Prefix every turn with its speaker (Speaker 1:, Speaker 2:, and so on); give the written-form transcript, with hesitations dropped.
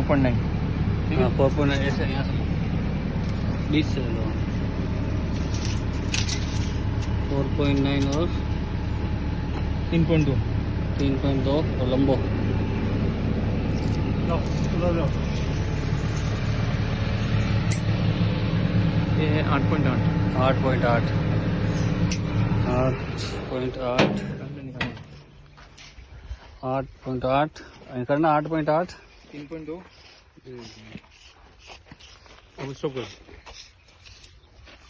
Speaker 1: 4.9।
Speaker 2: हाँ 4.9 ऐसे यहाँ से 20 से लो 4.9 और
Speaker 1: 3.2।
Speaker 2: 3.2 और लंबो
Speaker 1: ये है 8.8।
Speaker 2: 8.8 8.8 8.8 करना 8.8
Speaker 1: 3.2। अब स्टॉप कर।